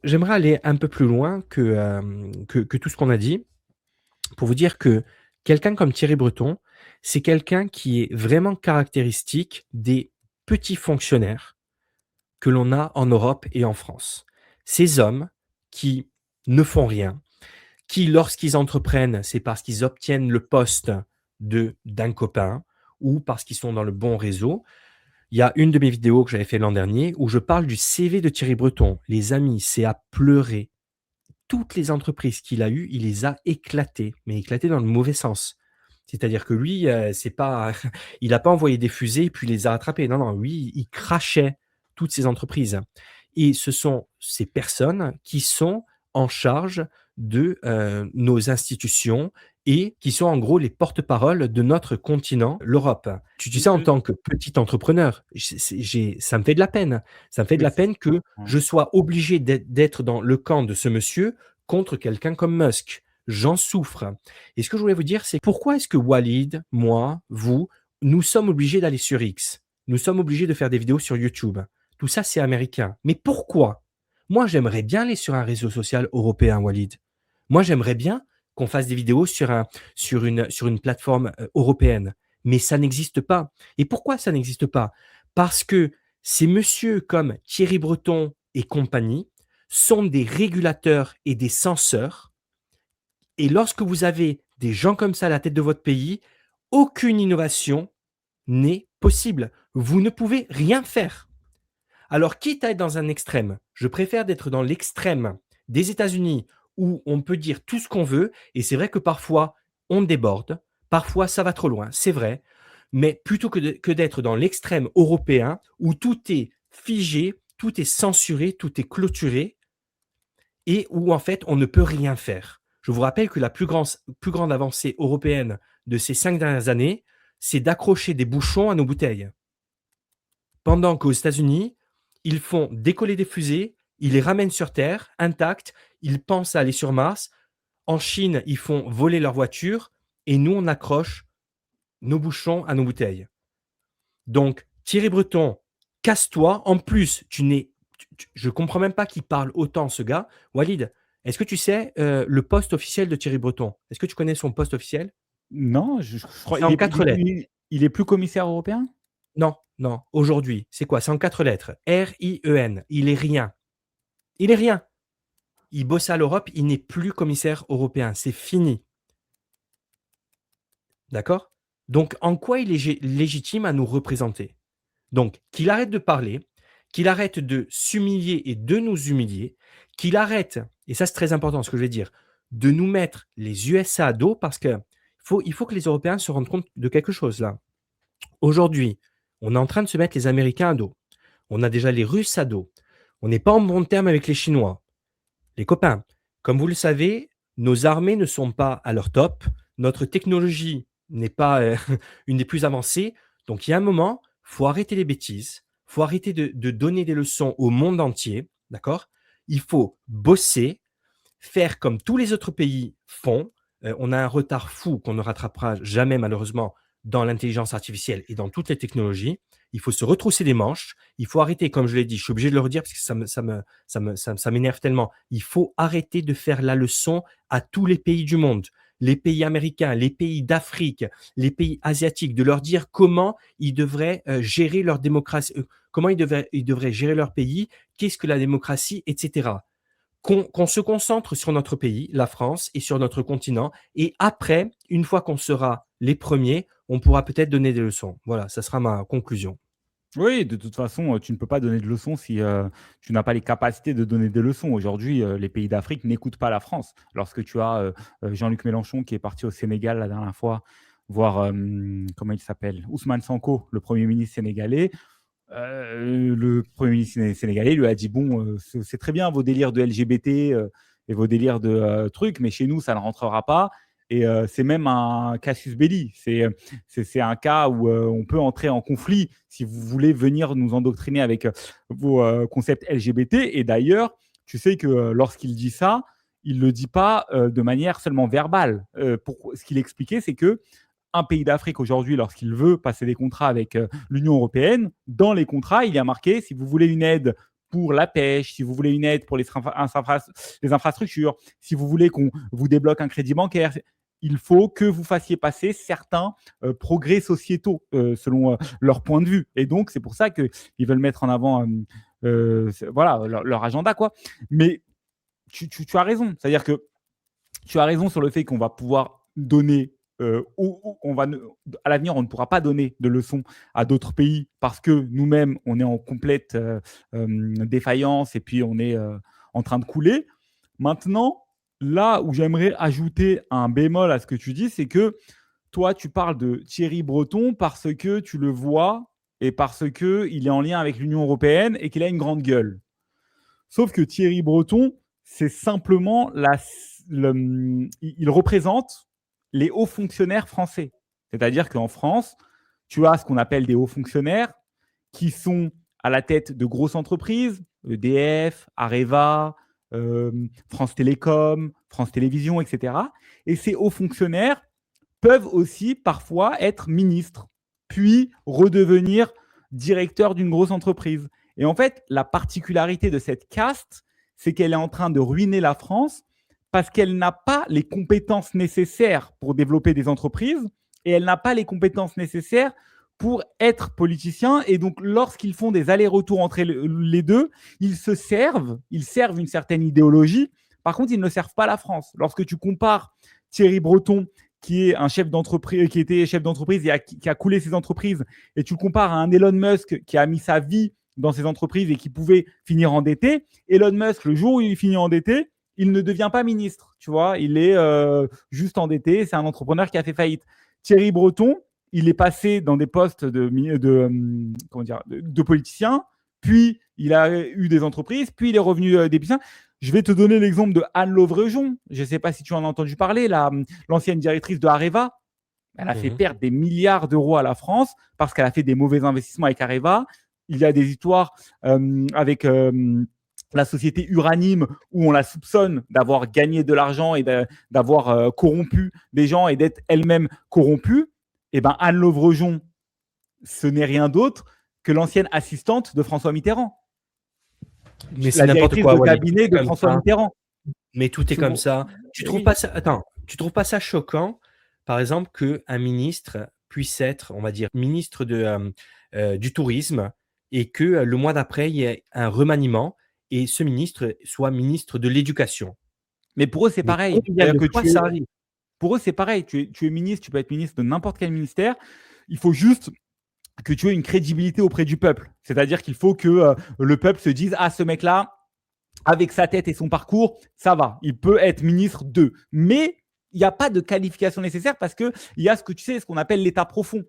J'aimerais aller un peu plus loin que tout ce qu'on a dit, pour vous dire que quelqu'un comme Thierry Breton, c'est quelqu'un qui est vraiment caractéristique des petits fonctionnaires que l'on a en Europe et en France. Ces hommes qui ne font rien, qui lorsqu'ils entreprennent, c'est parce qu'ils obtiennent le poste d'un copain ou parce qu'ils sont dans le bon réseau. Il y a une de mes vidéos que j'avais fait l'an dernier où je parle du CV de Thierry Breton. Les amis, c'est à pleurer. Toutes les entreprises qu'il a eues, il les a éclatées, mais éclatées dans le mauvais sens. C'est-à-dire que lui, c'est pas, il n'a pas envoyé des fusées et puis il les a attrapées. Non, non, lui, il crachait toutes ces entreprises. Et ce sont ces personnes qui sont en charge de nos institutions et qui sont en gros les porte-paroles de notre continent, l'Europe. Tu sais, en tant que petit entrepreneur, ça me fait de la peine. Ça me fait de Oui, la c'est peine que ouais. je sois obligé d'être dans le camp de ce monsieur contre quelqu'un comme Musk. J'en souffre. Et ce que je voulais vous dire, c'est pourquoi est-ce que Walid, moi, vous, nous sommes obligés d'aller sur X? Nous sommes obligés de faire des vidéos sur YouTube. Tout ça, c'est américain. Mais pourquoi? Moi, j'aimerais bien aller sur un réseau social européen, Walid. Moi, j'aimerais bien qu'on fasse des vidéos sur une plateforme européenne. Mais ça n'existe pas. Et pourquoi ça n'existe pas? Parce que ces messieurs comme Thierry Breton et compagnie sont des régulateurs et des censeurs. Et lorsque vous avez des gens comme ça à la tête de votre pays, aucune innovation n'est possible. Vous ne pouvez rien faire. Alors, quitte à être dans un extrême, je préfère d'être dans l'extrême des États-Unis où on peut dire tout ce qu'on veut, et c'est vrai que parfois on déborde, parfois ça va trop loin, c'est vrai, mais plutôt que d'être dans l'extrême européen où tout est figé, tout est censuré, tout est clôturé, et où en fait on ne peut rien faire. Je vous rappelle que la plus grande avancée européenne de ces 5 dernières années, c'est d'accrocher des bouchons à nos bouteilles. Pendant qu'aux États-Unis, ils font décoller des fusées, ils les ramènent sur Terre intactes, ils pensent à aller sur Mars. En Chine, ils font voler leurs voitures et nous, on accroche nos bouchons à nos bouteilles. Donc, Thierry Breton, casse-toi. En plus, je ne comprends même pas qu'il parle autant, ce gars. Walid, est-ce que tu sais le poste officiel de Thierry Breton? Est-ce que tu connais son poste officiel? Non, je crois C'est en 4 lettres. il est plus commissaire européen? Non, non, aujourd'hui. C'est quoi? C'est en 4 lettres. R-I-E-N. Il est rien. Il est rien. Il bosse à l'Europe, il n'est plus commissaire européen. C'est fini. D'accord? Donc, en quoi il est légitime à nous représenter? Donc, qu'il arrête de parler, qu'il arrête de s'humilier et de nous humilier, qu'il arrête, et ça c'est très important ce que je vais dire, de nous mettre les USA à dos parce que il faut que les Européens se rendent compte de quelque chose là. Aujourd'hui, on est en train de se mettre les Américains à dos. On a déjà les Russes à dos. On n'est pas en bon terme avec les Chinois. Les copains, comme vous le savez, nos armées ne sont pas à leur top. Notre technologie n'est pas une des plus avancées. Donc, il y a un moment, faut arrêter les bêtises. Faut arrêter de donner des leçons au monde entier. D'accord? Il faut bosser, faire comme tous les autres pays font. On a un retard fou qu'on ne rattrapera jamais, malheureusement, dans l'intelligence artificielle et dans toutes les technologies. Il faut se retrousser les manches. Il faut arrêter, comme je l'ai dit, je suis obligé de le redire parce que ça m'énerve tellement. Il faut arrêter de faire la leçon à tous les pays du monde, les pays américains, les pays d'Afrique, les pays asiatiques, de leur dire comment ils devraient gérer leur démocratie, comment ils devraient gérer leur pays, qu'est-ce que la démocratie, etc. Qu'on se concentre sur notre pays, la France, et sur notre continent. Et après, une fois qu'on sera les premiers, on pourra peut-être donner des leçons. Voilà, ça sera ma conclusion. Oui, de toute façon, tu ne peux pas donner de leçons si, tu n'as pas les capacités de donner des leçons. Aujourd'hui, les pays d'Afrique n'écoutent pas la France. Lorsque tu as, Jean-Luc Mélenchon qui est parti au Sénégal la dernière fois voir, comment il s'appelle? Ousmane Sonko, le premier ministre sénégalais. Le premier ministre sénégalais lui a dit: «Bon, c'est très bien vos délires de LGBT, et vos délires de, trucs, mais chez nous, ça ne rentrera pas et c'est même un casus belli. C'est un cas où, on peut entrer en conflit si vous voulez venir nous endoctriner avec, vos, concepts LGBT» et d'ailleurs, tu sais que, lorsqu'il dit ça, il le dit pas, de manière seulement verbale. Pourquoi ce qu'il expliquait, c'est que un pays d'Afrique aujourd'hui, lorsqu'il veut passer des contrats avec l'Union européenne, dans les contrats, il y a marqué si vous voulez une aide pour la pêche, si vous voulez une aide pour les infrastructures, si vous voulez qu'on vous débloque un crédit bancaire, il faut que vous fassiez passer certains progrès sociétaux selon leur point de vue. Et donc, c'est pour ça qu'ils veulent mettre en avant voilà, leur agenda, quoi. Mais tu as raison. C'est-à-dire que tu as raison sur le fait qu'on va pouvoir donner à l'avenir, on ne pourra pas donner de leçons à d'autres pays parce que nous-mêmes, on est en complète défaillance et puis on est en train de couler. Maintenant, là où j'aimerais ajouter un bémol à ce que tu dis, c'est que toi, tu parles de Thierry Breton parce que tu le vois et parce qu'il est en lien avec l'Union européenne et qu'il a une grande gueule. Sauf que Thierry Breton, c'est simplement il représente les hauts fonctionnaires français. C'est-à-dire qu'en France, tu as ce qu'on appelle des hauts fonctionnaires qui sont à la tête de grosses entreprises, EDF, Areva, France Télécom, France Télévisions, etc. Et ces hauts fonctionnaires peuvent aussi parfois être ministres, puis redevenir directeurs d'une grosse entreprise. Et en fait, la particularité de cette caste, c'est qu'elle est en train de ruiner la France parce qu'elle n'a pas les compétences nécessaires pour développer des entreprises et elle n'a pas les compétences nécessaires pour être politicien. Et donc, lorsqu'ils font des allers-retours entre les deux, ils servent une certaine idéologie. Par contre, ils ne servent pas la France. Lorsque tu compares Thierry Breton, qui est un chef d'entreprise, qui était chef d'entreprise et qui a coulé ses entreprises, et tu le compares à un Elon Musk qui a mis sa vie dans ses entreprises et qui pouvait finir endetté, Elon Musk, le jour où il finit endetté, il ne devient pas ministre, tu vois, il est juste endetté, c'est un entrepreneur qui a fait faillite. Thierry Breton, il est passé dans des postes de politicien, puis il a eu des entreprises, puis il est revenu député. Je vais te donner l'exemple de Anne Lovrejon. Je ne sais pas si tu en as entendu parler, l'ancienne directrice de Areva. Elle a fait perdre des milliards d'euros à la France parce qu'elle a fait des mauvais investissements avec Areva. Il y a des histoires avec la société Uranime où on la soupçonne d'avoir gagné de l'argent et d'avoir corrompu des gens et d'être elle-même corrompue. Eh bien, Anne Lovrejon, ce n'est rien d'autre que l'ancienne assistante de François Mitterrand. Mais c'est n'importe quoi. Le cabinet de François Mitterrand. Mais tout est comme ça. Tu trouves pas ça tu trouves pas ça choquant, par exemple, qu'un ministre puisse être, on va dire, ministre du tourisme et que le mois d'après, il y ait un remaniement et ce ministre soit ministre de l'éducation? Mais pour eux, c'est pareil. Pour eux, c'est pareil. Tu es ministre, tu peux être ministre de n'importe quel ministère. Il faut juste que tu aies une crédibilité auprès du peuple. C'est-à-dire qu'il faut que le peuple se dise « Ah, ce mec-là, avec sa tête et son parcours, ça va. Il peut être ministre de… » Mais il n'y a pas de qualification nécessaire parce qu'il y a ce qu'on appelle l'état profond.